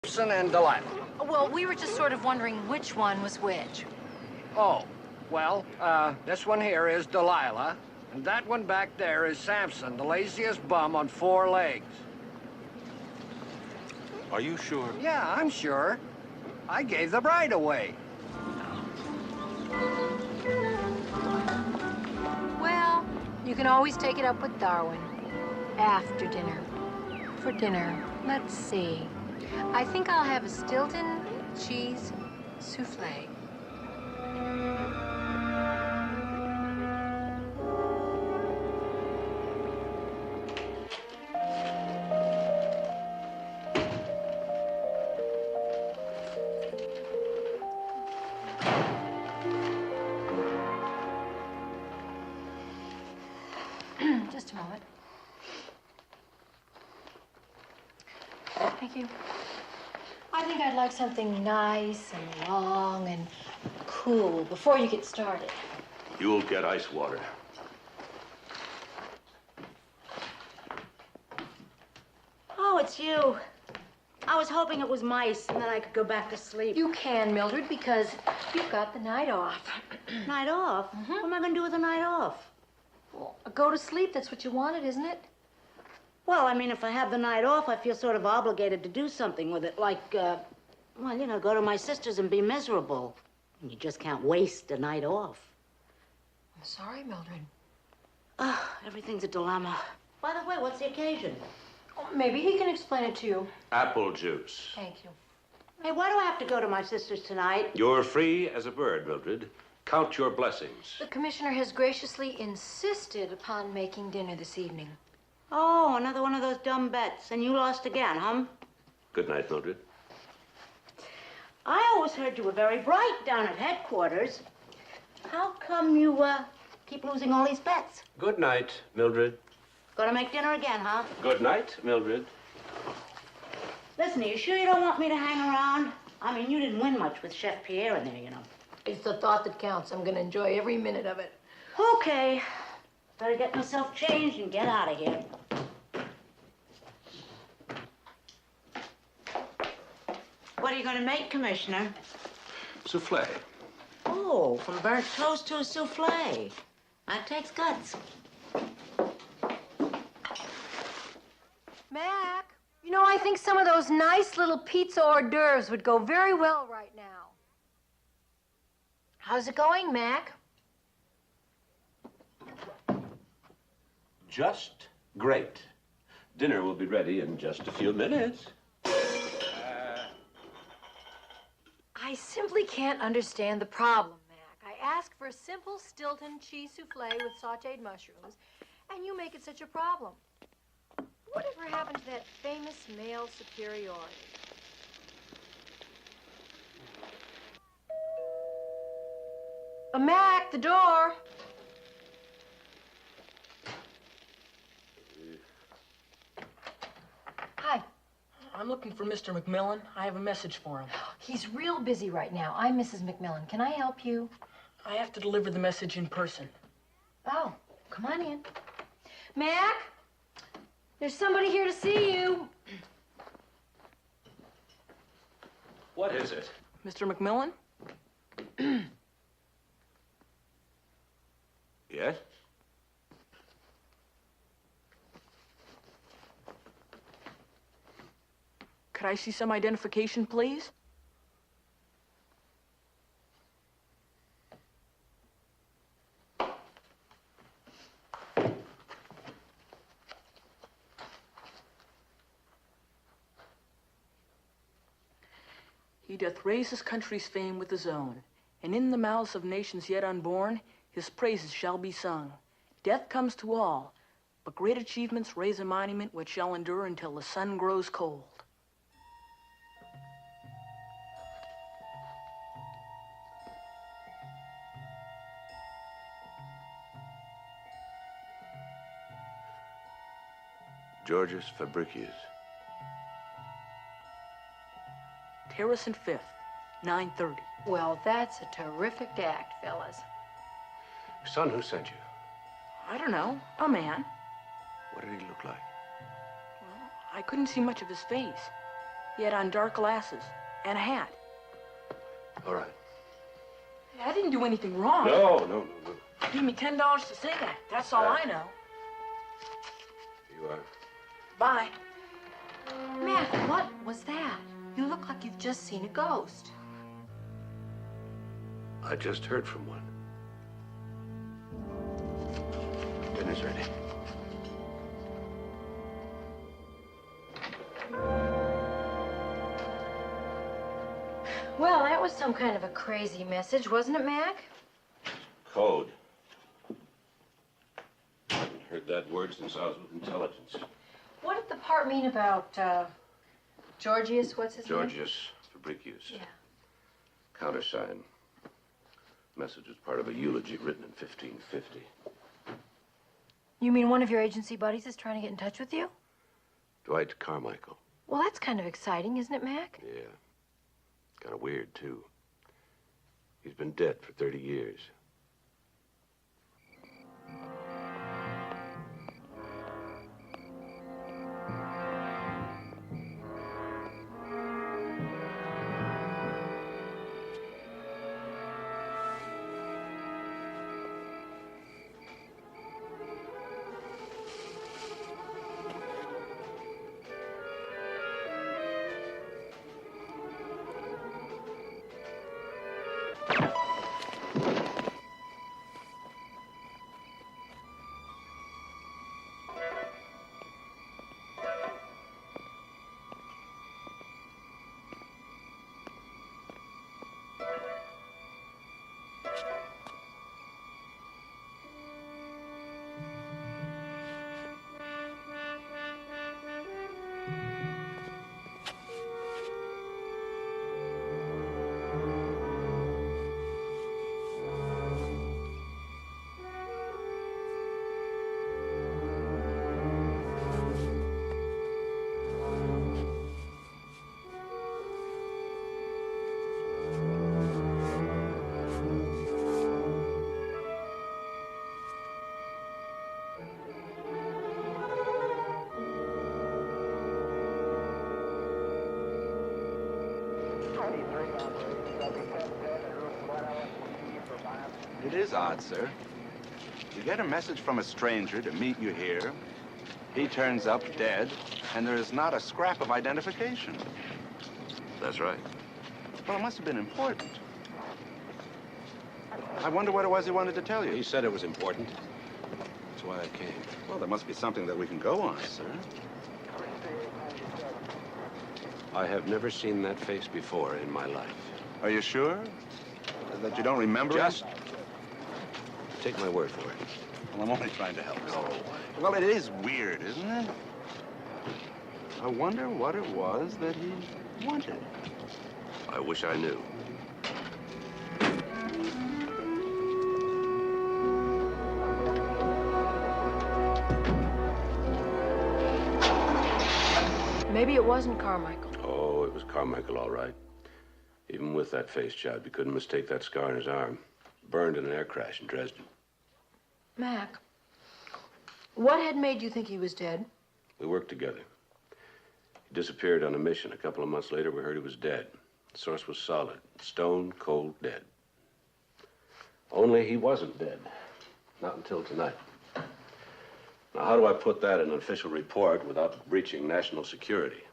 Samson and Delilah. Well, we were just sort of wondering which one was which. Oh, well, this one here is Delilah, and that one back there is Samson, the laziest bum on 4 legs. Are you sure? Yeah, I'm sure. I gave the bride away. Well, you can always take it up with Darwin. After dinner. For dinner, let's see. I think I'll have a Stilton cheese souffle. Just a moment. Thank you. I think I'd like something nice and long and cool before you get started. You'll get ice water. Oh, it's you. I was hoping it was mice, and then I could go back to sleep. You can, Mildred, because you've got the night off. Night off? What am I going to do with the night off? Well, go to sleep. That's what you wanted, isn't it? Well, I mean, if I have the night off, I feel sort of obligated to do something with it, like, well, you know, go to my sister's and be miserable. You just can't waste a night off. I'm sorry, Mildred. Oh, everything's a dilemma. By the way, what's the occasion? Oh, maybe he can explain it to you. Apple juice. Thank you. Hey, why do I have to go to my sister's tonight? You're free as a bird, Mildred. Count your blessings. The commissioner has graciously insisted upon making dinner this evening. Oh, another one of those dumb bets. And you lost again, huh? Good night, Mildred. I always heard you were very bright down at headquarters. How come you, keep losing all these bets? Good night, Mildred. Gonna make dinner again, huh? Good night, Mildred. Listen, are you sure you don't want me to hang around? I mean, you didn't win much with Chef Pierre in there, you know. It's the thought that counts. I'm going to enjoy every minute of it. Okay. Better get myself changed and get out of here. What are you going to make, Commissioner? Souffle. Oh, from burnt toast to a souffle. That takes guts. Mac, you know, I think some of those nice little pizza hors d'oeuvres would go very well right now. How's it going, Mac? Just great. Dinner will be ready in just a few minutes. I simply can't understand the problem, Mac. I ask for a simple Stilton cheese souffle with sautéed mushrooms, and you make it such a problem. Whatever happened to that famous male superiority? Mac, the door. Hi. I'm looking for Mr. McMillan. I have a message for him. He's real busy right now. I'm Mrs. McMillan. Can I help you? I have to deliver the message in person. Oh, come on in. Mac, there's somebody here to see you. What is it? Mr. McMillan? Yes? Could I see some identification, please? He doth raise his country's fame with his own, and in the mouths of nations yet unborn, his praises shall be sung. Death comes to all, but great achievements raise a monument which shall endure until the sun grows cold. Georgius Fabricius. Terrace and Fifth, 9:30. Well, that's a terrific act, fellas. Son, who sent you? I don't know, a man. What did he look like? Well, I couldn't see much of his face. He had on dark glasses and a hat. All right. I didn't do anything wrong. No. Give me $10 to say that. That's all I know. You are. Bye. Mac, what was that? You look like you've just seen a ghost. I just heard from one. Dinner's ready. Well, that was some kind of a crazy message, wasn't it, Mac? Code. I haven't heard that word since I was with intelligence. What did the part mean about, Georgius, what's his name? Georgius Fabricius. Yeah. Countersign. Message was part of a eulogy written in 1550. You mean one of your agency buddies is trying to get in touch with you? Dwight Carmichael. Well, that's kind of exciting, isn't it, Mac? Yeah. Kind of weird, too. He's been dead for 30 years. It is odd, sir. You get a message from a stranger to meet you here. He turns up dead, and there is not a scrap of identification. That's right. Well, it must have been important. I wonder what it was he wanted to tell you. He said it was important. That's why I came. Well, there must be something that we can go on, sir. I have never seen that face before in my life. Are you sure that you don't remember him? Just take my word for it. Well, I'm only trying to help. No. Well, it is weird, isn't it? I wonder what it was that he wanted. I wish I knew. Maybe it wasn't Carmichael. Oh, it was Carmichael, all right. Even with that face job, you couldn't mistake that scar on his arm. Burned in an air crash in Dresden. Mac, what had made you think he was dead? We worked together. He disappeared on a mission. A couple of months later, we heard he was dead. The source was solid. Stone cold dead. Only he wasn't dead. Not until tonight. Now, how do I put that in an official report without breaching national security?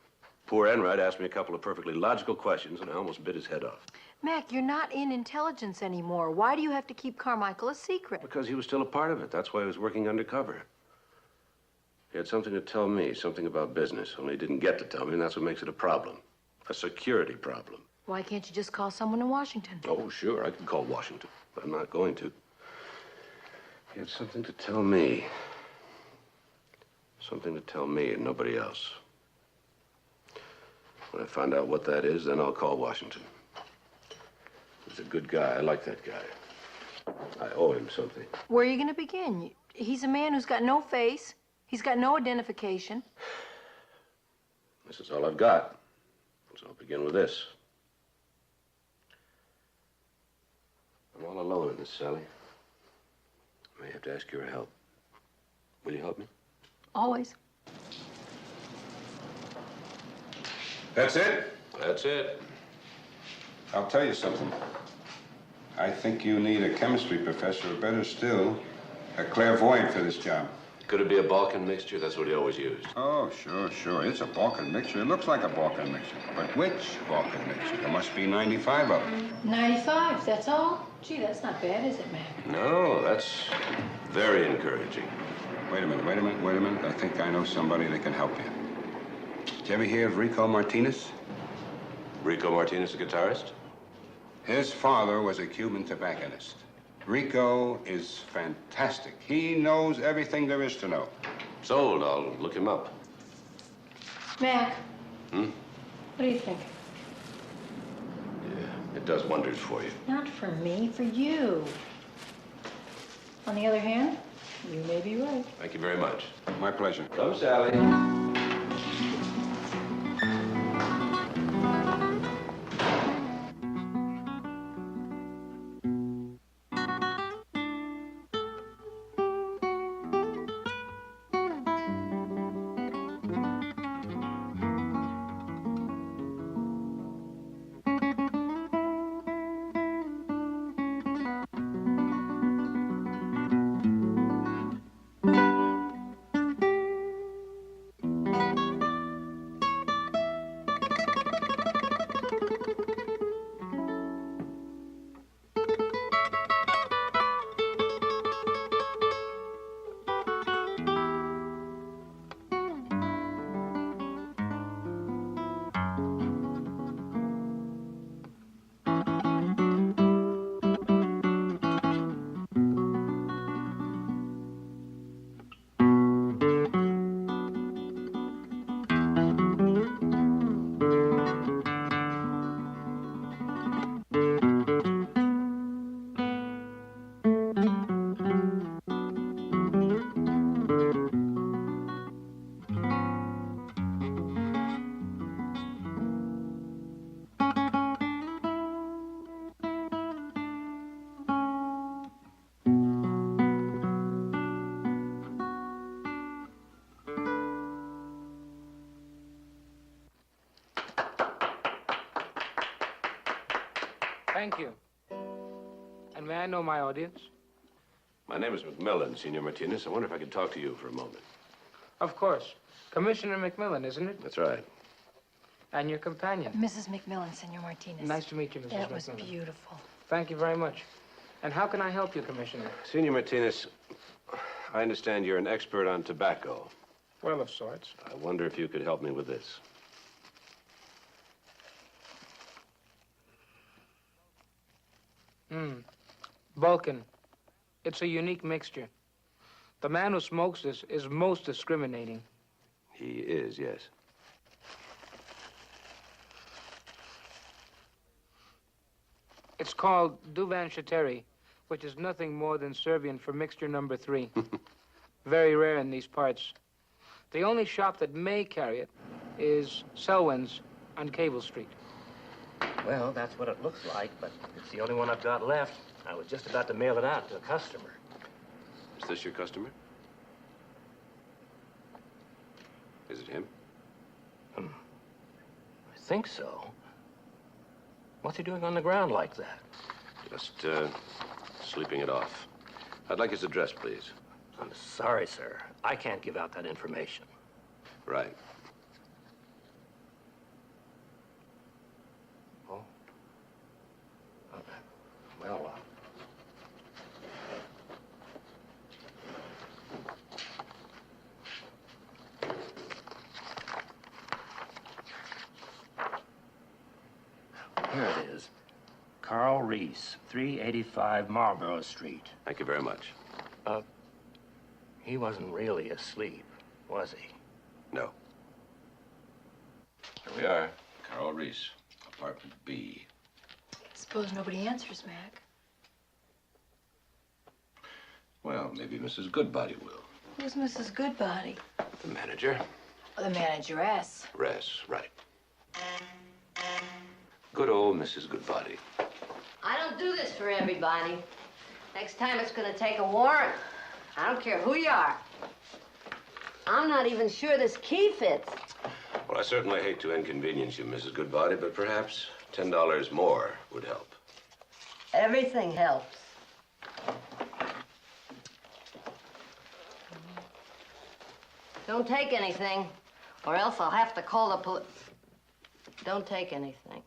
Poor Enright asked me a couple of perfectly logical questions, and I almost bit his head off. Mac, you're not in intelligence anymore. Why do you have to keep Carmichael a secret? Because he was still a part of it. That's why he was working undercover. He had something to tell me, something about business, only he didn't get to tell me, and that's what makes it a problem. A security problem. Why can't you just call someone in Washington? Oh, sure, I could call Washington, but I'm not going to. He had something to tell me. Something to tell me and nobody else. When I find out what that is, then I'll call Washington. He's a good guy. I like that guy. I owe him something. Where are you going to begin? He's a man who's got no face. He's got no identification. This is all I've got. So I'll begin with this. I'm all alone in this, Sally. I may have to ask your help. Will you help me? Always. That's it? That's it. I'll tell you something. I think you need a chemistry professor, or better still, a clairvoyant for this job. Could it be a Balkan mixture? That's what he always used. Oh, sure. It's a Balkan mixture. It looks like a Balkan mixture. But which Balkan mixture? There must be 95 of them. 95, that's all? Gee, that's not bad, is it, Mac? No, that's very encouraging. Wait a minute. I think I know somebody that can help you. Did you ever hear of Rico Martinez? Rico Martinez, the guitarist? His father was a Cuban tobacconist. Rico is fantastic. He knows everything there is to know. Sold. I'll look him up. Mac. What do you think? Yeah, it does wonders for you. Not for me, for you. On the other hand, you may be right. Thank you very much. My pleasure. Come, Sally. Thank you. And may I know my audience? My name is McMILLAN, Senor Martinez. I wonder if I could talk to you for a moment. Of course. Commissioner McMillan, isn't it? That's right. And your companion. Mrs. McMillan, Senor Martinez. Nice to meet you, Mrs. That McMillan. was beautiful. Thank you very much. And how can I help you, Commissioner? Senor Martinez, I understand you're an expert on tobacco. Well, of sorts. I wonder if you could help me with this. Balkan. It's a unique mixture. The man who smokes this is most discriminating. He is, yes. It's called Duvan Shateri, which is nothing more than Serbian for mixture number 3. Very rare in these parts. The only shop that may carry it is Selwyn's on Cable Street. Well, that's what it looks like, but it's the only one I've got left. I was just about to mail it out to a customer. Is this your customer? Is it him? I think so. What's he doing on the ground like that? Just, sleeping it off. I'd like his address, please. I'm sorry, sir. I can't give out that information. Right. Oh? Well, here it is. Carl Reese, 385 Marlborough Street. Thank you very much. He wasn't really asleep, was he? No. Here we are. Carl Reese, apartment B. Suppose nobody answers, Mac. Well, maybe Mrs. Goodbody will. Who's Mrs. Goodbody? The manager. Oh, the manageress. Right. Good old Mrs. Goodbody. I don't do this for everybody. Next time it's gonna take a warrant. I don't care who you are. I'm not even sure this key fits. Well, I certainly hate to inconvenience you, Mrs. Goodbody, but perhaps $10 more would help. Everything helps. Don't take anything, or else I'll have to call the police. Don't take anything.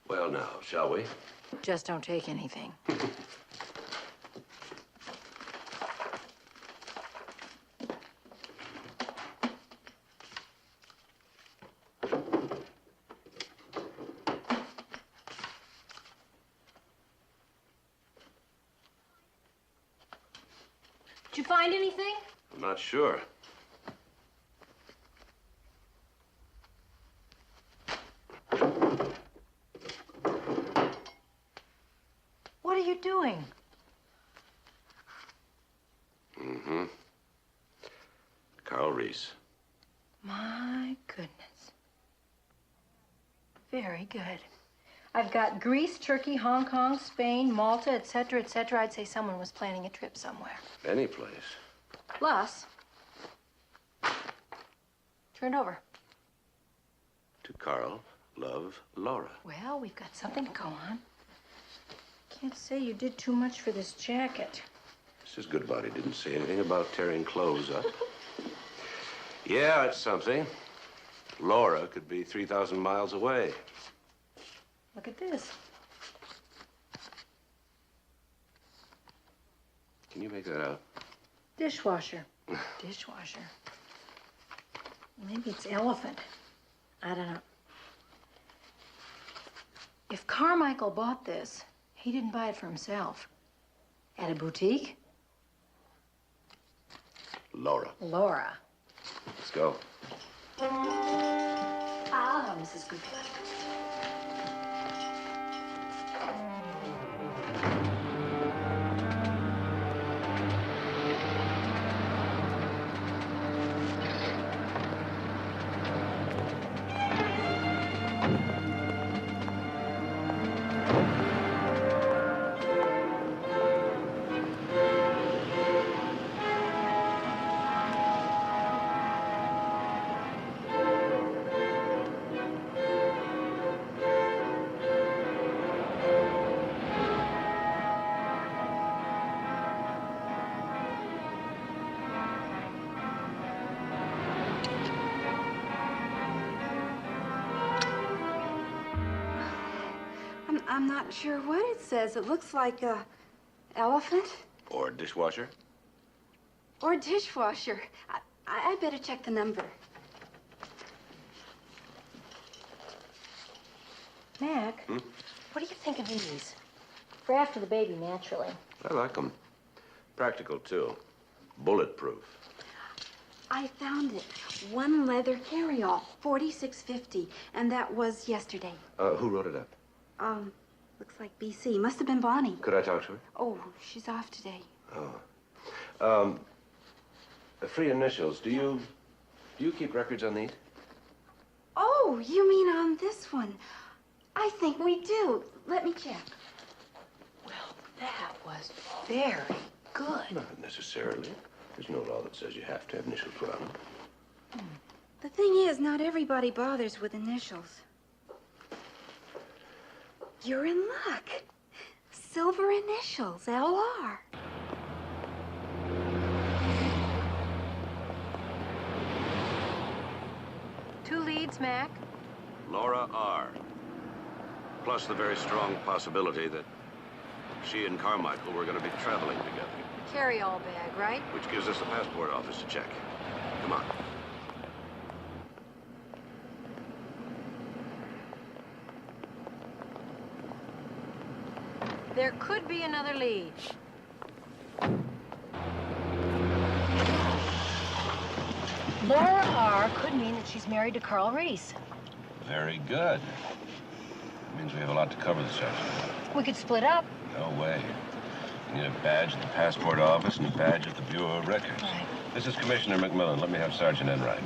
Well, now, shall we? Just don't take anything. Did you find anything? I'm not sure. What are you doing? Mm-hmm. Carl Reese. My goodness. Very good. I've got Greece, Turkey, Hong Kong, Spain, Malta, etc., etc. I'd say someone was planning a trip somewhere. Any place. Plus, turn it over. To Carl, love, Laura. Well, we've got something to go on. Can't say you did too much for this jacket. Mrs. Goodbody didn't say anything about tearing clothes up. Yeah, it's something. Laura could be 3,000 miles away. Look at this. Can you make that out? Dishwasher. Dishwasher. Maybe it's elephant. I don't know. If Carmichael bought this, he didn't buy it for himself. At a boutique? Laura. Laura. Let's go. Ah, Mrs. Goodbody. I'm not sure what it says. It looks like a elephant Or dishwasher. or dishwasher. I better check the number. Mac, Hmm? what do you think of these? For after the baby, naturally. I like them. Practical, too. Bulletproof. I found it. One leather carryall, $46.50, and that was yesterday. Who wrote it up? Looks like BC. Must have been Bonnie. Could I talk to her? Oh, she's off today. Oh. The free initials. Do you keep records on these? Oh, you mean on this one? I think we do. Let me check. Well, that was very good. Not necessarily. There's no law that says you have to have initials put on them. The thing is, not everybody bothers with initials. You're in luck. Silver initials, LR. Two leads, Mac. Laura R. Plus the very strong possibility that she and Carmichael were going to be traveling together. Carry-all bag, right? Which gives us the passport office to check. Come on. There could be another lead. Laura R. could mean that she's married to Carl Reese. Very good. That means we have a lot to cover this afternoon. We could split up. No way. You need a badge at the passport office and a badge at the Bureau of Records. Right. This is Commissioner McMILLAN. Let me have Sergeant Enright.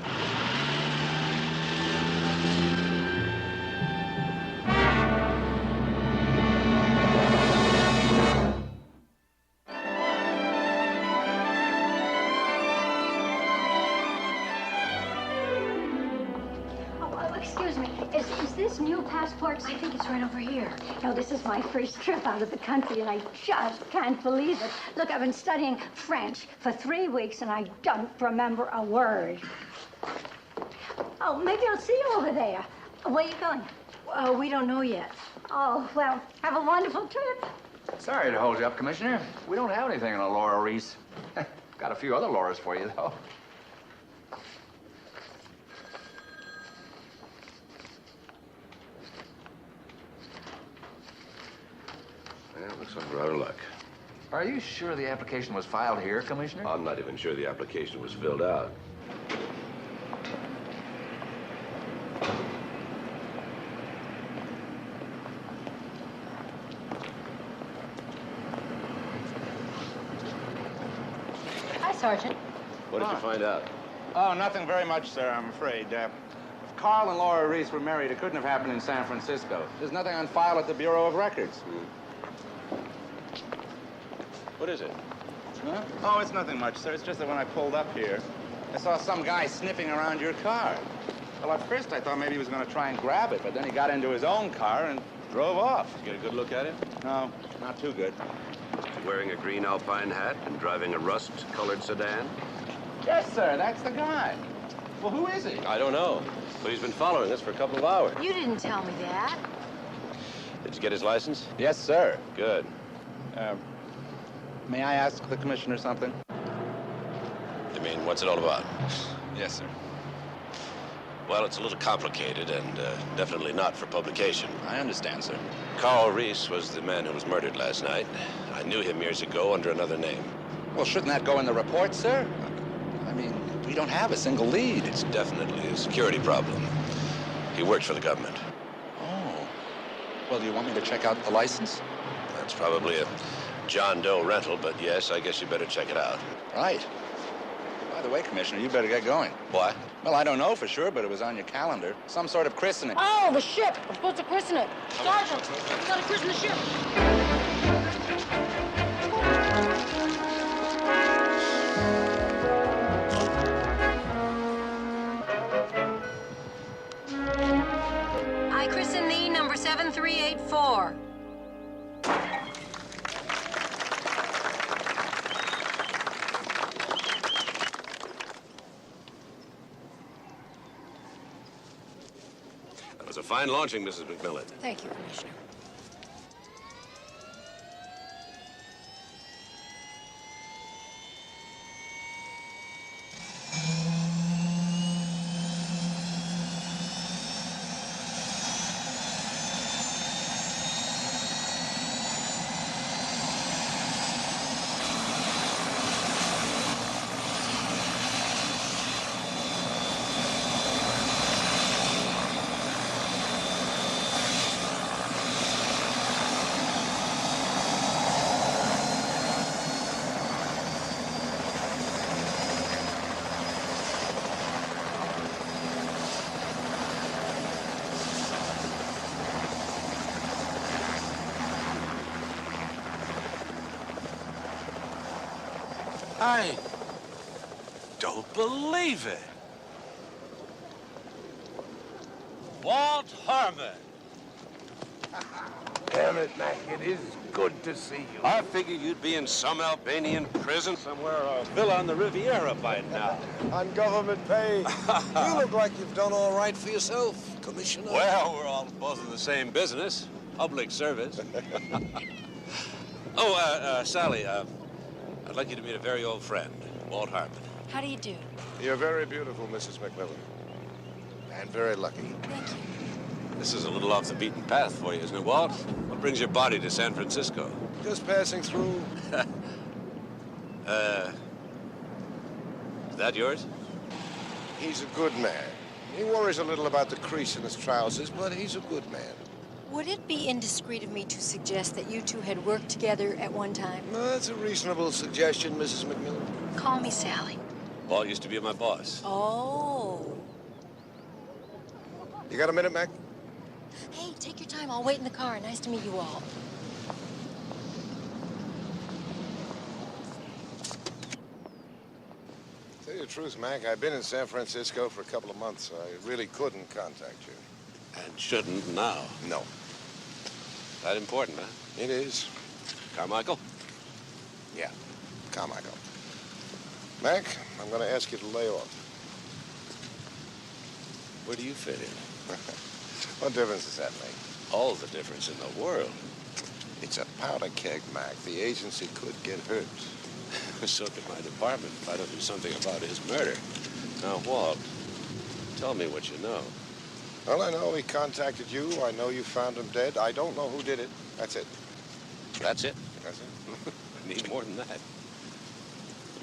Excuse me, is this new passport? I think it's right over here. No, this is my first trip out of the country, and I just can't believe it. Look, I've been studying French for 3 weeks, and I don't remember a word. Oh, maybe I'll see you over there. Where are you going? We don't know yet. Oh, well, have a wonderful trip. Sorry to hold you up, Commissioner. We don't have anything in a Laura Reese. Got a few other Lauras for you, though. Yeah, looks like we're out of luck. Are you sure the application was filed here, Commissioner? I'm not even sure the application was filled out. Hi, Sergeant. What did you find out? Oh, nothing very much, sir, I'm afraid. If Carl and Laura Reese were married, it couldn't have happened in San Francisco. There's nothing on file at the Bureau of Records. What is it? Huh? Oh, it's nothing much, sir. It's just that when I pulled up here, I saw some guy sniffing around your car. Well, at first I thought maybe he was going to try and grab it, but then he got into his own car and drove off. Did you get a good look at him? No, not too good. Wearing a green alpine hat and driving a rust-colored sedan? Yes, sir, that's the guy. Well, who is he? I don't know, but he's been following us for a couple of hours. You didn't tell me that. Did you get his license? Yes, sir. Good. May I ask the commissioner something? You mean, what's it all about? Yes, sir. Well, it's a little complicated and definitely not for publication. I understand, sir. Carl Reese was the man who was murdered last night. I knew him years ago under another name. Well, shouldn't that go in the report, sir? I mean, we don't have a single lead. It's definitely a security problem. He works for the government. Oh. Well, do you want me to check out the license? That's probably a John Doe rental, but yes, I guess you better check it out. Right. By the way, Commissioner, you better get going. Why? Well, I don't know for sure, but it was on your calendar. Some sort of christening. Oh, the ship. I'm supposed to christen it. Sergeant, we gotta christen the ship. I christen thee number 7384. That was a fine launching, Mrs. McMillan. Thank you, Commissioner. I don't believe it. Walt Harmon. Damn it, Mac, it is good to see you. I figured you'd be in some Albanian prison somewhere, or a villa on the Riviera by now. On government pay. You look like you've done all right for yourself, Commissioner. Well, we're all both in the same business, public service. Oh, Sally, I'd like you to meet a very old friend, Walt Harmon. How do you do? You're very beautiful, Mrs. McMillan. And very lucky. Thank you. This is a little off the beaten path for you, isn't it, Walt? What brings your body to San Francisco? Just passing through. Is that yours? He's a good man. He worries a little about the crease in his trousers, but he's a good man. Would it be indiscreet of me to suggest that you two had worked together at one time? That's a reasonable suggestion, Mrs. McMillan. Call me Sally. Walt used to be my boss. Oh. You got a minute, Mac? Hey, take your time. I'll wait in the car. Nice to meet you all. Tell you the truth, Mac, I've been in San Francisco for a couple of months. I really couldn't contact you. And shouldn't now. No. That important, huh? It is. Carmichael? Yeah, Carmichael. Mac, I'm going to ask you to lay off. Where do you fit in? What difference does that make? All the difference in the world. It's a powder keg, Mac. The agency could get hurt. So could my department if I don't do something about his murder. Now, Walt, tell me what you know. Well, I know he contacted you. I know you found him dead. I don't know who did it. That's it. That's it? That's it. I need more than that.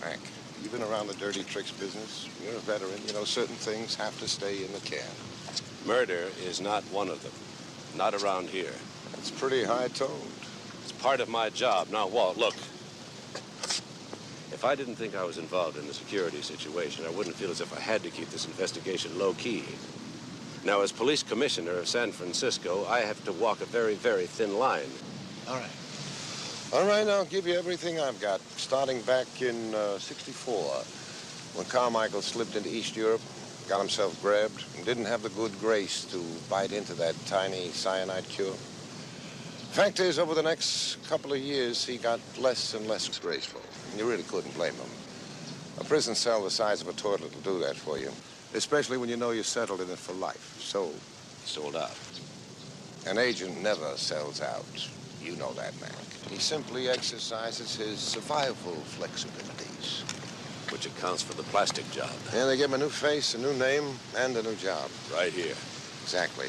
Mac, you've been around the dirty tricks business. You're a veteran. You know, certain things have to stay in the can. Murder is not one of them. Not around here. That's pretty high-toned. It's part of my job. Now, Walt, look. If I didn't think I was involved in the security situation, I wouldn't feel as if I had to keep this investigation low-key. Now, as police commissioner of San Francisco, I have to walk a very, very thin line. All right. All right, I'll give you everything I've got, starting back in '64, when Carmichael slipped into East Europe, got himself grabbed, and didn't have the good grace to bite into that tiny cyanide cure. Fact is, over the next couple of years, he got less and less graceful. You really couldn't blame him. A prison cell the size of a toilet will do that for you, especially when you know you're settled in it for life. So, he sold out. An agent never sells out. You know that, Mac. He simply exercises his survival flexibilities. Which accounts for the plastic job. Yeah, they give him a new face, a new name, and a new job. Right here. Exactly.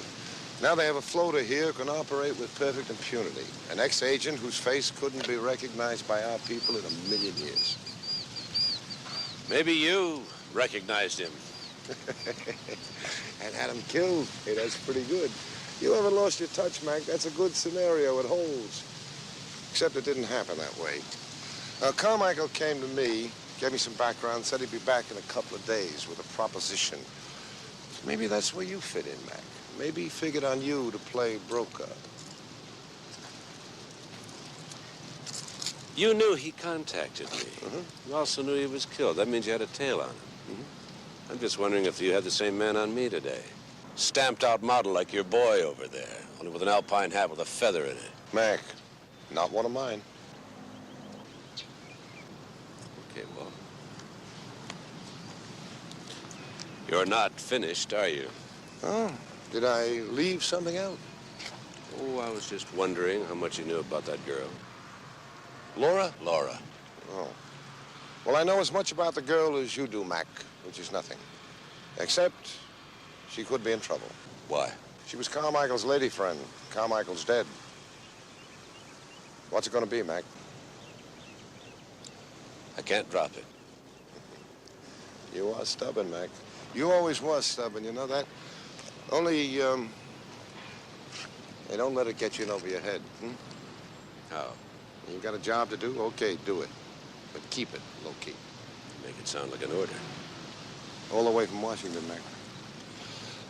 Now they have a floater here who can operate with perfect impunity. An ex-agent whose face couldn't be recognized by our people in a million years. Maybe you recognized him. And had him killed. Hey, that's pretty good. You haven't lost your touch, Mac. That's a good scenario. It holds. Except it didn't happen that way. Carmichael came to me, gave me some background, said he'd be back in a couple of days with a proposition. Maybe that's where you fit in, Mac. Maybe he figured on you to play broker. You knew he contacted me. Mm-hmm. You also knew he was killed. That means you had a tail on him. Mm-hmm. I'm just wondering if you had the same man on me today. Stamped out model like your boy over there, only with an alpine hat with a feather in it. Mac, not one of mine. Okay, well. You're not finished, are you? Oh, did I leave something out? Oh, I was just wondering how much you knew about that girl. Laura? Laura. Oh. Well, I know as much about the girl as you do, Mac, which is nothing. Except she could be in trouble. Why? She was Carmichael's lady friend. Carmichael's dead. What's it going to be, Mac? I can't drop it. You are stubborn, Mac. You always was stubborn, you know that? Only, hey, don't let it get you in over your head, How? You got a job to do? Okay, do it. But keep it low-key. Make it sound like an order. All the way from Washington, Mac.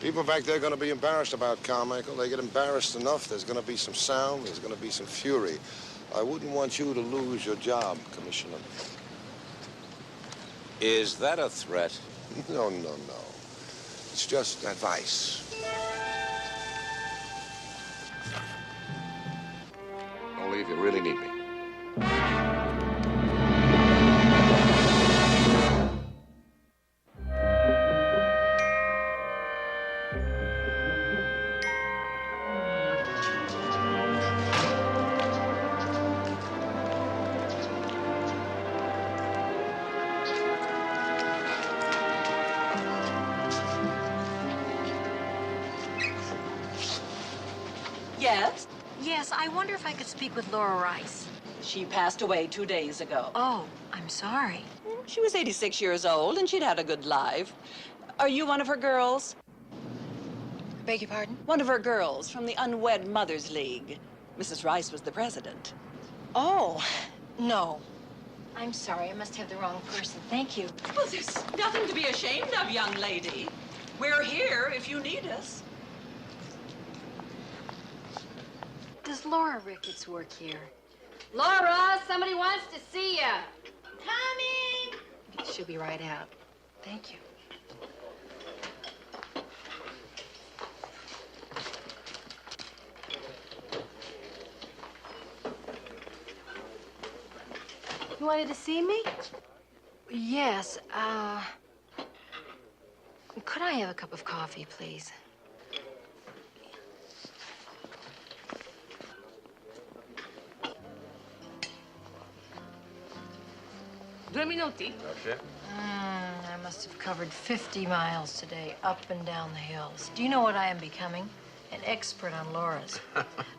People back there are going to be embarrassed about Carmichael. They get embarrassed enough, there's going to be some sound, there's going to be some fury. I wouldn't want you to lose your job, Commissioner. Is that a threat? No. It's just advice. Only if you really need me. Yes? Yes, I wonder if I could speak with Laura Rice. She passed away 2 days ago. Oh, I'm sorry. She was 86 years old, and she'd had a good life. Are you one of her girls? Beg your pardon? One of her girls from the Unwed Mothers League. Mrs. Rice was the president. Oh, no. I'm sorry, I must have the wrong person. Thank you. Well, there's nothing to be ashamed of, young lady. We're here if you need us. Does Laura Ricketts work here? Laura, somebody wants to see you. She'll be right out. Thank you. You wanted to see me? Yes, could I have a cup of coffee, please? 2 minuti. Okay. I must have covered 50 miles today, up and down the hills. Do you know what I am becoming? An expert on Lauras.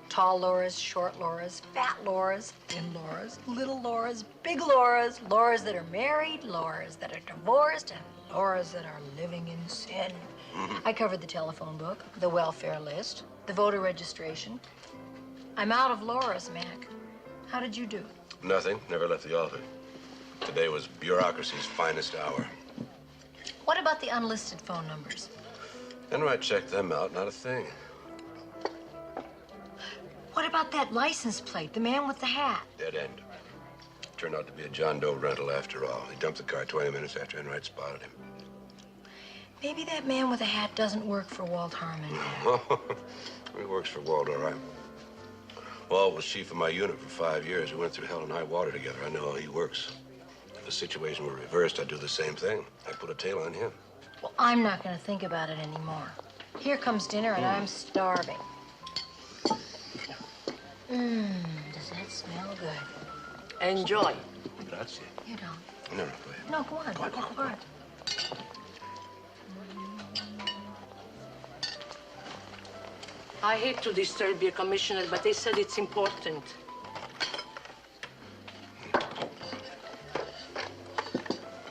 Tall Lauras, short Lauras, fat Lauras, thin Lauras, little Lauras, big Lauras, Lauras that are married, Lauras that are divorced, and Lauras that are living in sin. I covered the telephone book, the welfare list, the voter registration. I'm out of Lauras, Mac. How did you do? Nothing. Never left the office. Today was bureaucracy's finest hour. What about the unlisted phone numbers? Enright checked them out. Not a thing. What about that license plate, the man with the hat? Dead end. Turned out to be a John Doe rental after all. He dumped the car 20 minutes after Enright spotted him. Maybe that man with the hat doesn't work for Walt Harmon. He works for Walt, all right. Walt was chief of my unit for 5 years. We went through hell and high water together. I know how he works. If the situation were reversed, I'd do the same thing. I'd put a tail on him. Well, I'm not going to think about it anymore. Here comes dinner, and I'm starving. Does that smell good? Enjoy. Grazie. You don't. No, go ahead. No, go on. Go on. I hate to disturb you, Commissioner, but they said it's important.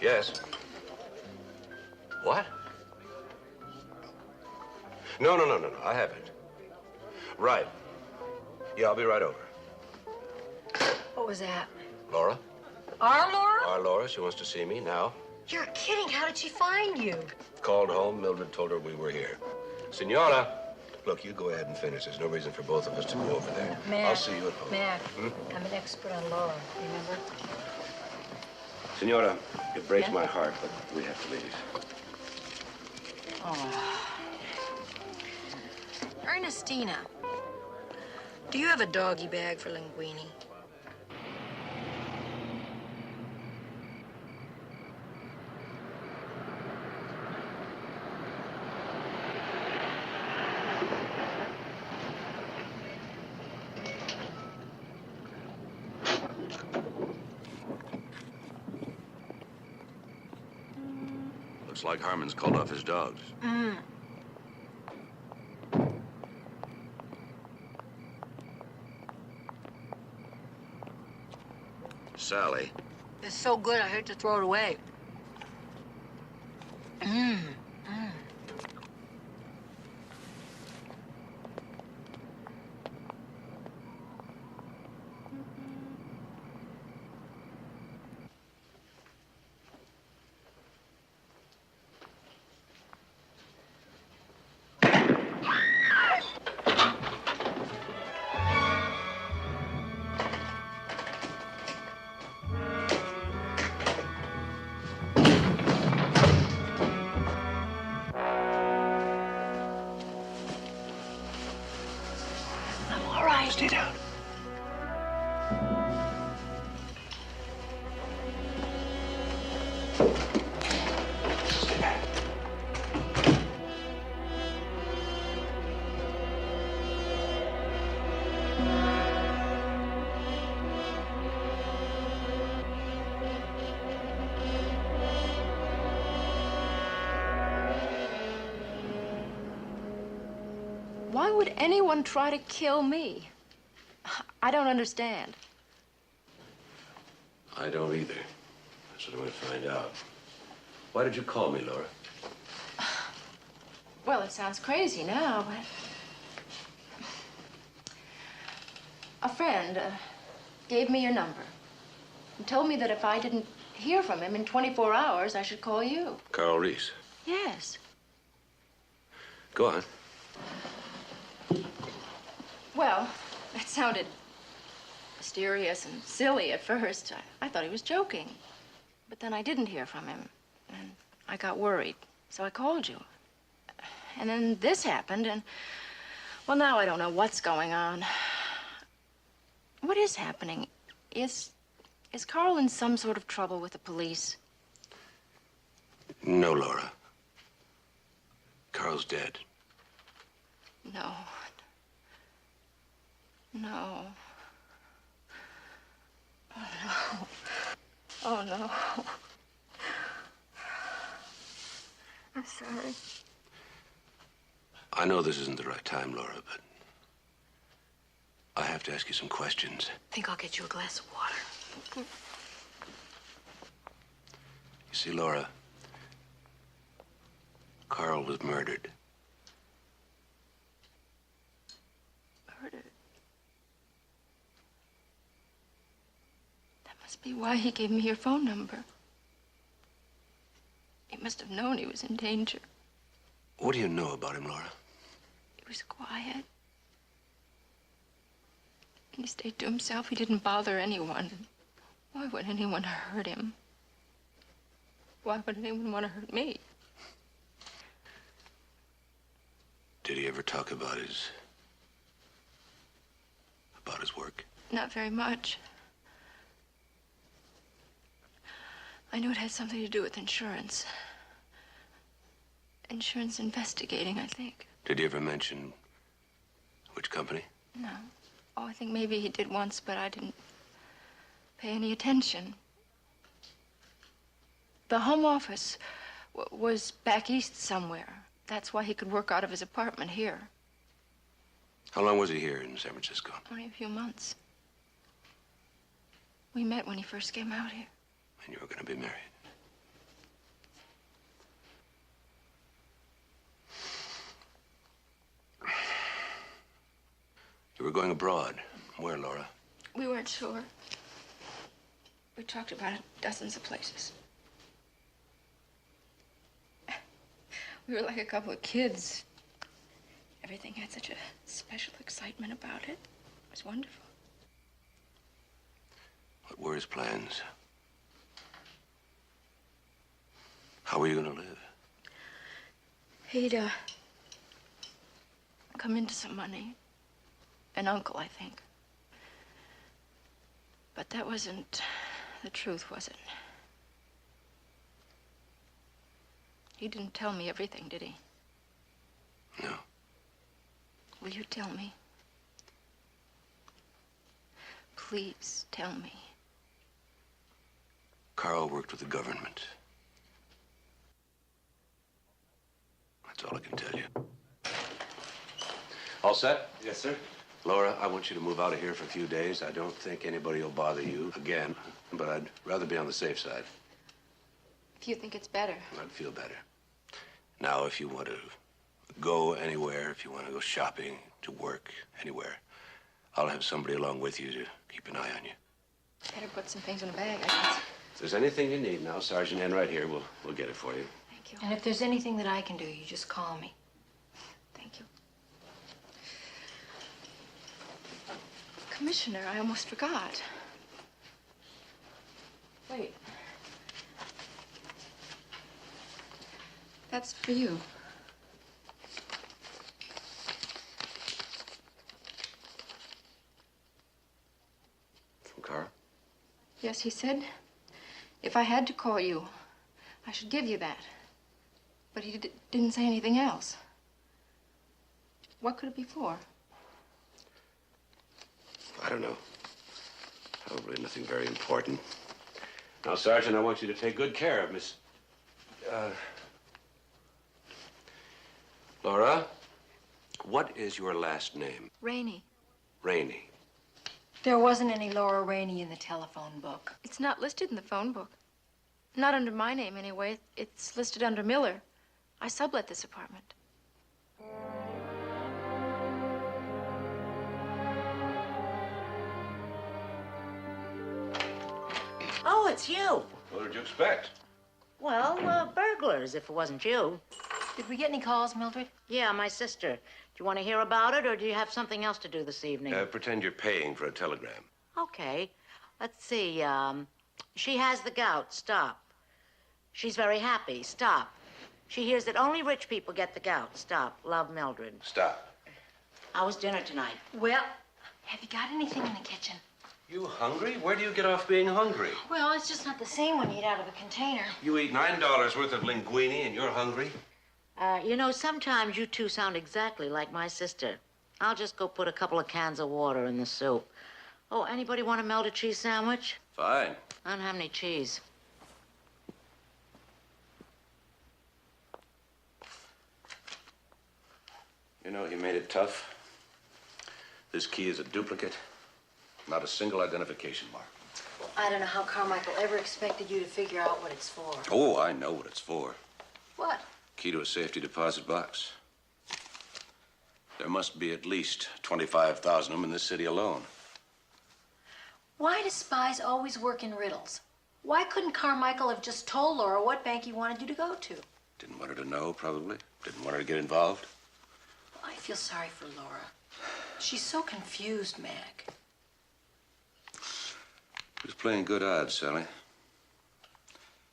Yes. What? No. I haven't. Right. Yeah, I'll be right over. What was that? Laura? Our Laura? Our Laura. She wants to see me now. You're kidding. How did she find you? Called home. Mildred told her we were here. Senora, look, you go ahead and finish. There's no reason for both of us to go over there. Mac, I'll see you at home. Mac, I'm an expert on Laura, remember? Senora, it breaks my heart, but we have to leave. Oh. Ernestina, do you have a doggy bag for linguine? Looks like Harmon's called off his dogs. Sally. It's so good, I hate to throw it away. Stay down. Stay back. Why would anyone try to kill me? I don't understand. I don't either. That's what I'm going to find out. Why did you call me, Laura? Well, it sounds crazy now, but... A friend gave me your number and told me that if I didn't hear from him in 24 hours, I should call you. Carl Reese. Yes. Go on. Well, it sounded mysterious and silly at first. I thought he was joking. But then I didn't hear from him, and I got worried, so I called you. And then this happened, and, well, now I don't know what's going on. What is happening? Is Carl in some sort of trouble with the police? No, Laura. Carl's dead. No. No. Oh, no. Oh, no. I'm sorry. I know this isn't the right time, Laura, but I have to ask you some questions. I think I'll get you a glass of water. You see, Laura, Carl was murdered. Murdered? That must be why he gave me your phone number. He must have known he was in danger. What do you know about him, Laura? He was quiet. He stayed to himself. He didn't bother anyone. Why would anyone hurt him? Why would anyone want to hurt me? Did he ever talk about his work? Not very much. I knew it had something to do with insurance. Insurance investigating, I think. Did he ever mention which company? No. Oh, I think maybe he did once, but I didn't pay any attention. The home office was back east somewhere. That's why he could work out of his apartment here. How long was he here in San Francisco? Only a few months. We met when he first came out here. And you were going to be married. You were going abroad. Where, Laura? We weren't sure. We talked about it dozens of places. We were like a couple of kids. Everything had such a special excitement about it. It was wonderful. What were his plans? How were you going to live? He'd, come into some money. An uncle, I think. But that wasn't the truth, was it? He didn't tell me everything, did he? No. Will you tell me? Please tell me. Carl worked with the government. That's all I can tell you. All set? Yes, sir. Laura, I want you to move out of here for a few days. I don't think anybody will bother you again, but I'd rather be on the safe side. If you think it's better. I'd feel better. Now, if you want to go anywhere, if you want to go shopping, to work, anywhere, I'll have somebody along with you to keep an eye on you. Better put some things in a bag, I guess. If there's anything you need now, Sergeant Enright here, we'll get it for you. Thank you. And if there's anything that I can do, you just call me. Thank you. Commissioner, I almost forgot. Wait. That's for you. From Carl? Yes, he said if I had to call you, I should give you that. But he didn't say anything else. What could it be for? I don't know. Probably nothing very important. Now, Sergeant, I want you to take good care of Miss... Laura, what is your last name? Rainey. Rainey. There wasn't any Laura Rainey in the telephone book. It's not listed in the phone book. Not under my name, anyway. It's listed under Miller. I sublet this apartment. Oh, it's you. What did you expect? Well, burglars, if it wasn't you. Did we get any calls, Mildred? Yeah, my sister. Do you want to hear about it, or do you have something else to do this evening? Pretend you're paying for a telegram. Okay. Let's see. She has the gout. Stop. She's very happy. Stop. She hears that only rich people get the gout. Stop. Love, Mildred. Stop. How was dinner tonight? Well, have you got anything in the kitchen? You hungry? Where do you get off being hungry? Well, it's just not the same when you eat out of a container. You eat $9 worth of linguine and you're hungry? You know, sometimes you two sound exactly like my sister. I'll just go put a couple of cans of water in the soup. Oh, anybody want a melted cheese sandwich? Fine. I don't have any cheese. You know, you made it tough. This key is a duplicate, not a single identification mark. I don't know how Carmichael ever expected you to figure out what it's for. Oh, I know what it's for. What? Key to a safety deposit box. There must be at least 25,000 of them in this city alone. Why do spies always work in riddles? Why couldn't Carmichael have just told Laura what bank he wanted you to go to? Didn't want her to know, probably. Didn't want her to get involved. I feel sorry for Laura. She's so confused, Mac. He was playing good odds, Sally.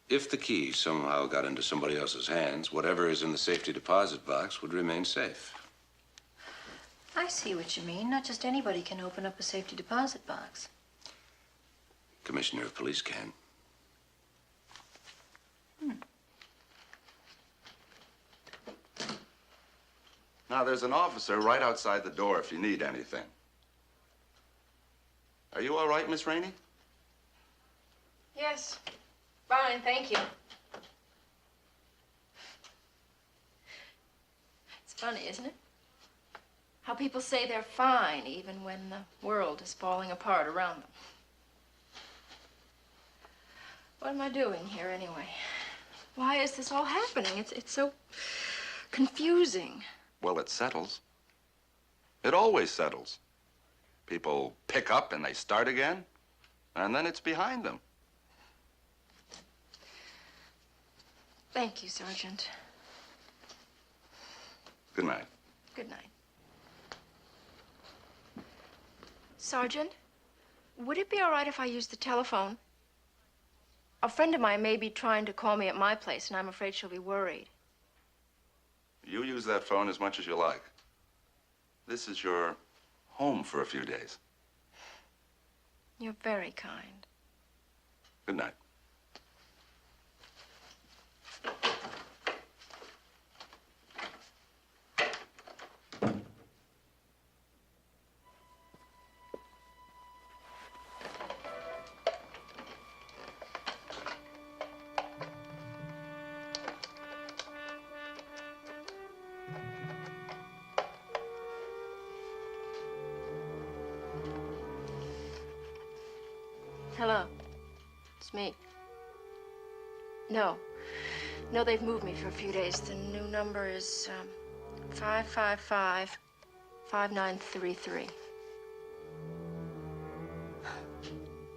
If the key somehow got into somebody else's hands, whatever is in the safety deposit box would remain safe. I see what you mean. Not just anybody can open up a safety deposit box. Commissioner of Police can. Now, there's an officer right outside the door if you need anything. Are you all right, Miss Rainey? Yes. Fine, thank you. It's funny, isn't it? How people say they're fine even when the world is falling apart around them. What am I doing here anyway? Why is this all happening? It's so confusing. Well, it settles. It always settles. People pick up and they start again, and then it's behind them. Thank you, Sergeant. Good night. Good night. Sergeant, would it be all right if I used the telephone? A friend of mine may be trying to call me at my place, and I'm afraid she'll be worried. You use that phone as much as you like. This is your home for a few days. You're very kind. Good night. Hello. It's me. No. No, they've moved me for a few days. The new number is 555-5933.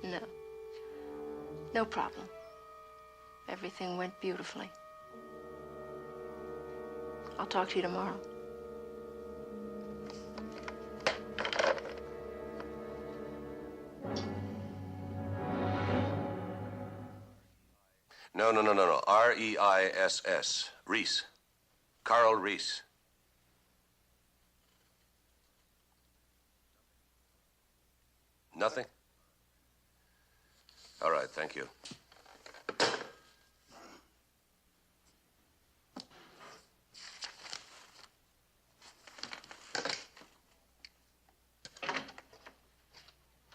No. No problem. Everything went beautifully. I'll talk to you tomorrow. No. R-E-I-S-S. Reese. Carl Reese. Nothing? All right, thank you.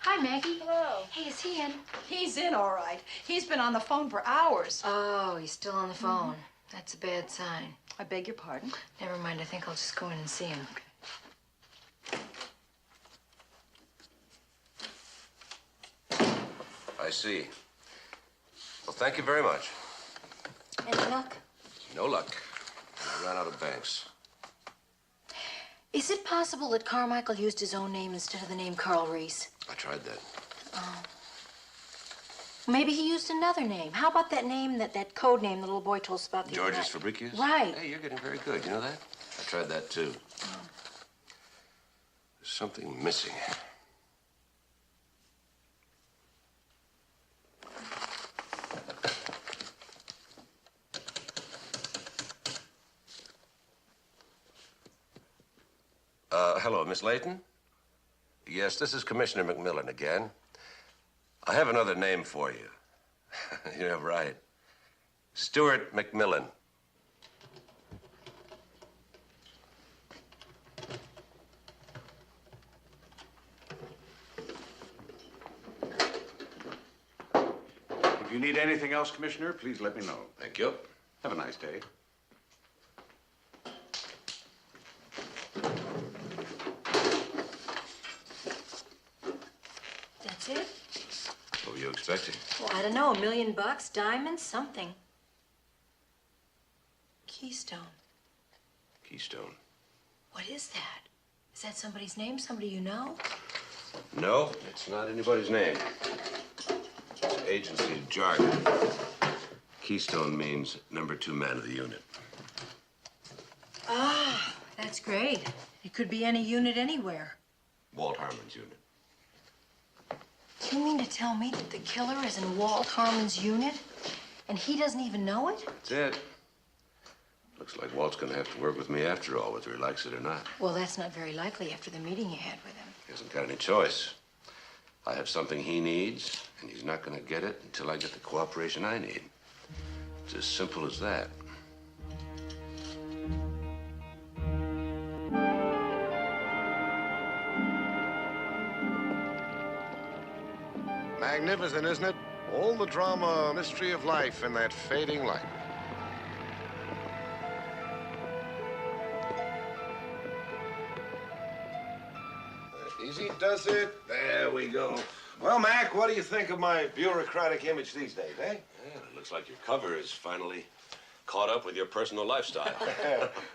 Hi, Maggie. Hello. Hey, is he in? He's in, all right. He's been on the phone for hours. Oh, he's still on the phone. That's a bad sign. I beg your pardon? Never mind. I think I'll just go in and see him. I see. Well, thank you very much. Any luck? No luck. I ran out of banks. Is it possible that Carmichael used his own name instead of the name Carl Reese? I tried that. Oh. Maybe he used another name. How about that name, that code name the little boy told us about the other Georges night? Fabricius? Right. Hey, you're getting very good. You know that? I tried that, too. There's something missing. Hello, Miss Layton? Yes, this is Commissioner McMillan again. I have another name for you. You're right. Stuart McMillan. If you need anything else, Commissioner, please let me know. Thank you. Have a nice day. That's it? What were you expecting? Well, I don't know, $1 million, diamonds, something. Keystone. Keystone. What is that? Is that somebody's name? Somebody you know? No, it's not anybody's name. It's agency jargon. Keystone means #2 man of the unit. Ah, that's great. It could be any unit anywhere. Walt Harmon's unit. Do you mean to tell me that the killer is in Walt Harmon's unit and he doesn't even know it? That's it. Looks like Walt's gonna have to work with me after all, whether he likes it or not. Well, that's not very likely after the meeting you had with him. He hasn't got any choice. I have something he needs, and he's not gonna get it until I get the cooperation I need. It's as simple as that. Magnificent, isn't it? All the drama, mystery of life in that fading light. Easy does it. There we go. Well, Mac, what do you think of my bureaucratic image these days, eh? Yeah, it looks like your cover is finally caught up with your personal lifestyle.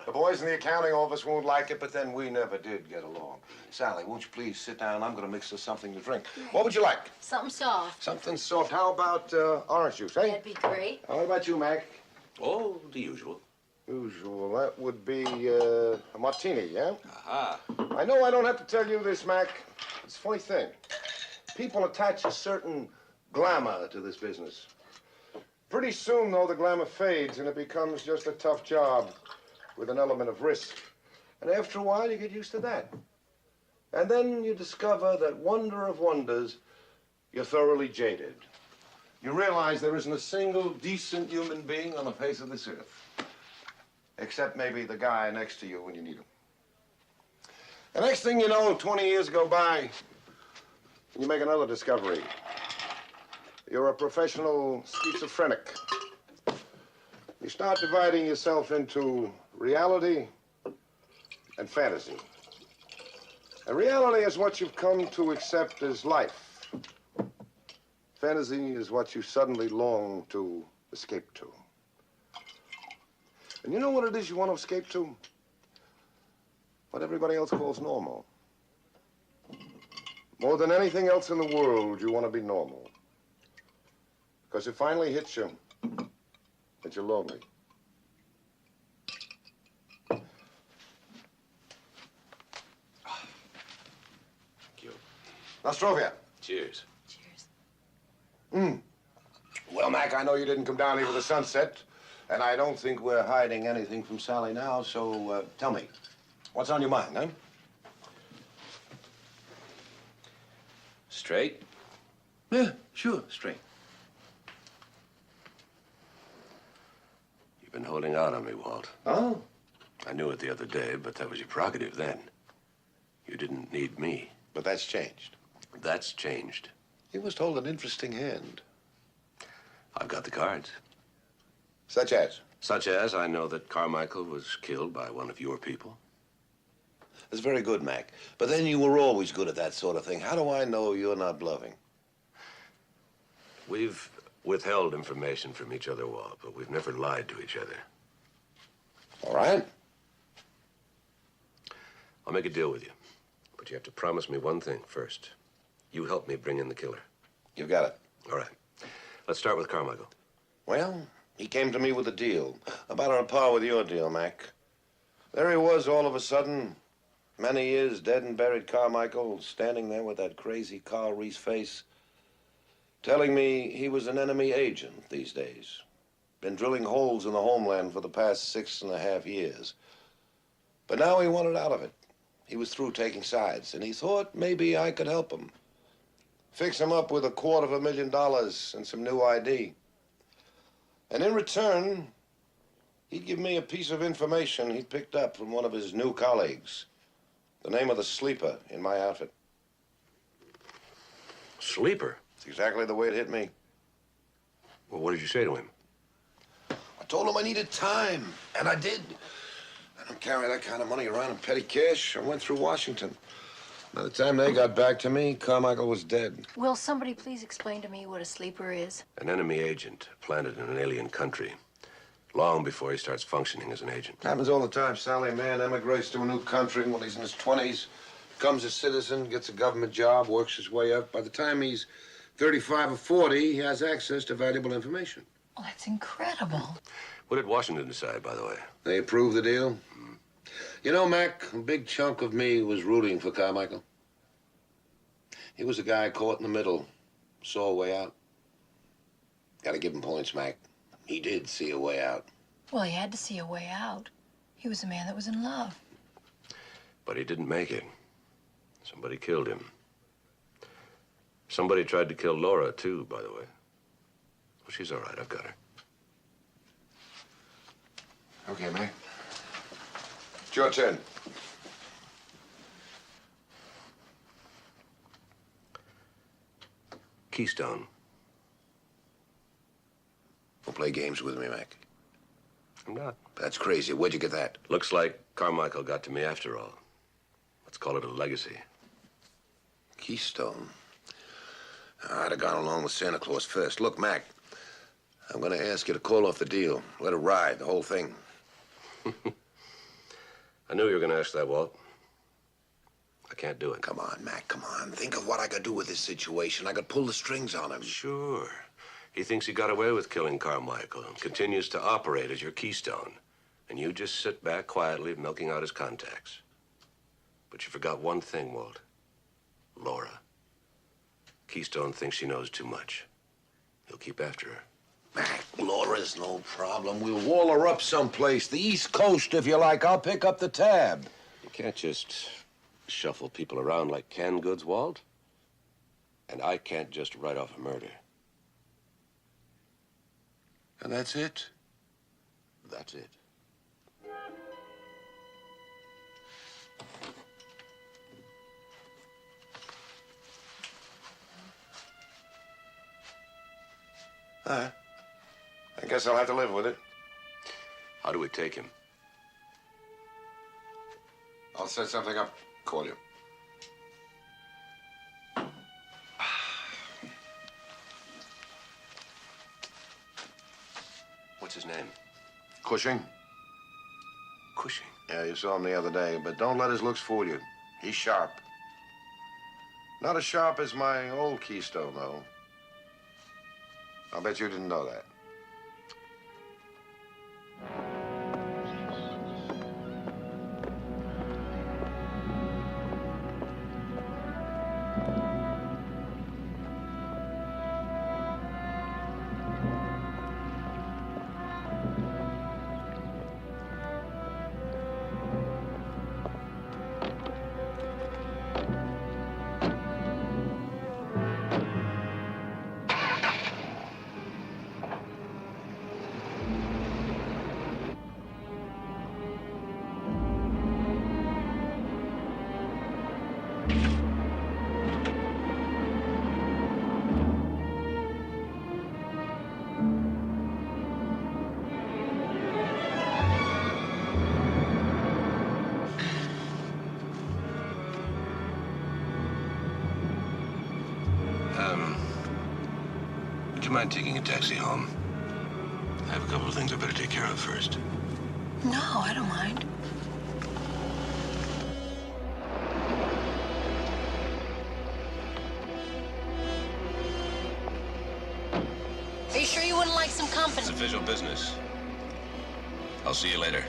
The boys in the accounting office won't like it, but then we never did get along. Sally, won't you please sit down? I'm going to mix us something to drink. What would you like? Something soft. Something soft. How about orange juice, eh? That'd be great. What about you, Mac? Oh, the usual. Usual. That would be a martini, yeah? Aha. I know I don't have to tell you this, Mac. It's a funny thing. People attach a certain glamour to this business. Pretty soon, though, the glamour fades and it becomes just a tough job with an element of risk. And after a while, you get used to that. And then you discover that wonder of wonders, you're thoroughly jaded. You realize there isn't a single decent human being on the face of this earth. Except maybe the guy next to you when you need him. The next thing you know, 20 years go by, and you make another discovery. You're a professional schizophrenic. You start dividing yourself into reality and fantasy. And reality is what you've come to accept as life. Fantasy is what you suddenly long to escape to. And you know what it is you want to escape to? What everybody else calls normal. More than anything else in the world, you want to be normal. Because it finally hits you that you're lonely. Thank you. Nostrovia. Cheers. Well, Mac, I know you didn't come down here with the sunset, and I don't think we're hiding anything from Sally now, so tell me, what's on your mind, huh? Straight? Yeah, sure, straight. You've been holding out on me, Walt. Oh? I knew it the other day, but that was your prerogative then. You didn't need me. But that's changed. That's changed. You must hold an interesting hand. I've got the cards. Such as? Such as I know that Carmichael was killed by one of your people. That's very good, Mac. But then you were always good at that sort of thing. How do I know you're not bluffing? We've withheld information from each other, Walt, but we've never lied to each other. All right. I'll make a deal with you. But you have to promise me one thing first. You help me bring in the killer. You got it. All right. Let's start with Carmichael. Well, he came to me with a deal. About on par with your deal, Mac. There he was all of a sudden. Many years dead and buried Carmichael, standing there with that crazy Carl Reese face, telling me he was an enemy agent these days. Been drilling holes in the homeland for the past 6.5 years. But now he wanted out of it. He was through taking sides, and he thought maybe I could help him. Fix him up with $250,000 and some new ID. And in return, he'd give me a piece of information he'd picked up from one of his new colleagues. The name of the sleeper in my outfit. Sleeper? It's exactly the way it hit me. Well, what did you say to him? I told him I needed time, and I did. I don't carry that kind of money around in petty cash. I went through Washington. By the time they got back to me, Carmichael was dead. Will somebody please explain to me what a sleeper is? An enemy agent planted in an alien country, long before he starts functioning as an agent. Happens all the time, Sally. A man emigrates to a new country when he's in his 20s, becomes a citizen, gets a government job, works his way up. By the time he's 35 or 40, he has access to valuable information. Oh, that's incredible. What did Washington decide, by the way? They approved the deal. You know, Mac, a big chunk of me was rooting for Carmichael. He was a guy caught in the middle, saw a way out. Gotta give him points, Mac. He did see a way out. Well, he had to see a way out. He was a man that was in love. But he didn't make it. Somebody killed him. Somebody tried to kill Laura, too, by the way. Well, she's all right. I've got her. Okay, Mac. It's your turn. Keystone. Don't play games with me, Mac. I'm not. That's crazy. Where'd you get that? Looks like Carmichael got to me after all. Let's call it a legacy. Keystone. I'd have gone along with Santa Claus first. Look, Mac, I'm gonna ask you to call off the deal. Let it ride, the whole thing. I knew you were going to ask that, Walt. I can't do it. Come on, Mac, come on. Think of what I could do with this situation. I could pull the strings on him. Sure. He thinks he got away with killing Carmichael and continues to operate as your Keystone. And you just sit back quietly milking out his contacts. But you forgot one thing, Walt. Laura. Keystone thinks she knows too much. He'll keep after her. Mac, Laura's no problem. We'll wall her up someplace. The East Coast, if you like. I'll pick up the tab. You can't just shuffle people around like canned goods, Walt. And I can't just write off a murder. And that's it? That's it. All right. I guess I'll have to live with it. How do we take him? I'll set something up. Call you. What's his name? Cushing. Cushing? Yeah, you saw him the other day, but don't let his looks fool you. He's sharp. Not as sharp as my old Keystone, though. I'll bet you didn't know that. Would you mind taking a taxi home? I have a couple of things I better take care of first. No, I don't mind. Are you sure you wouldn't like some company? It's official business. I'll see you later.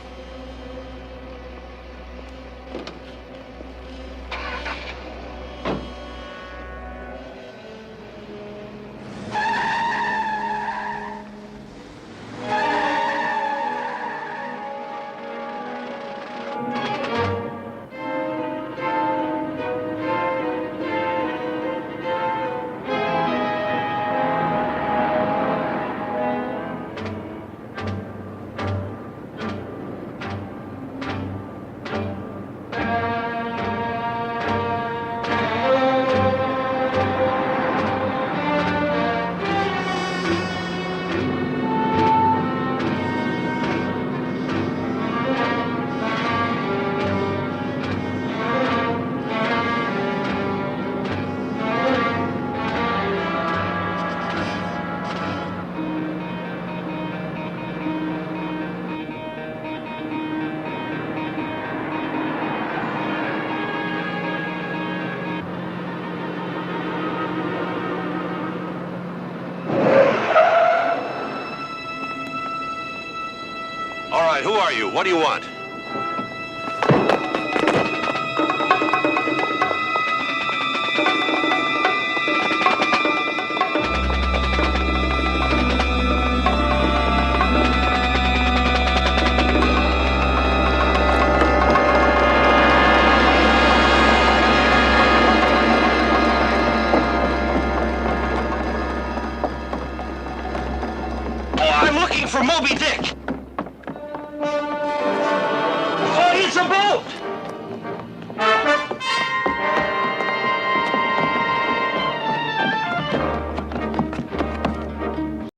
What do you want? I'm looking for Moby Dick. Oh, it's a boat!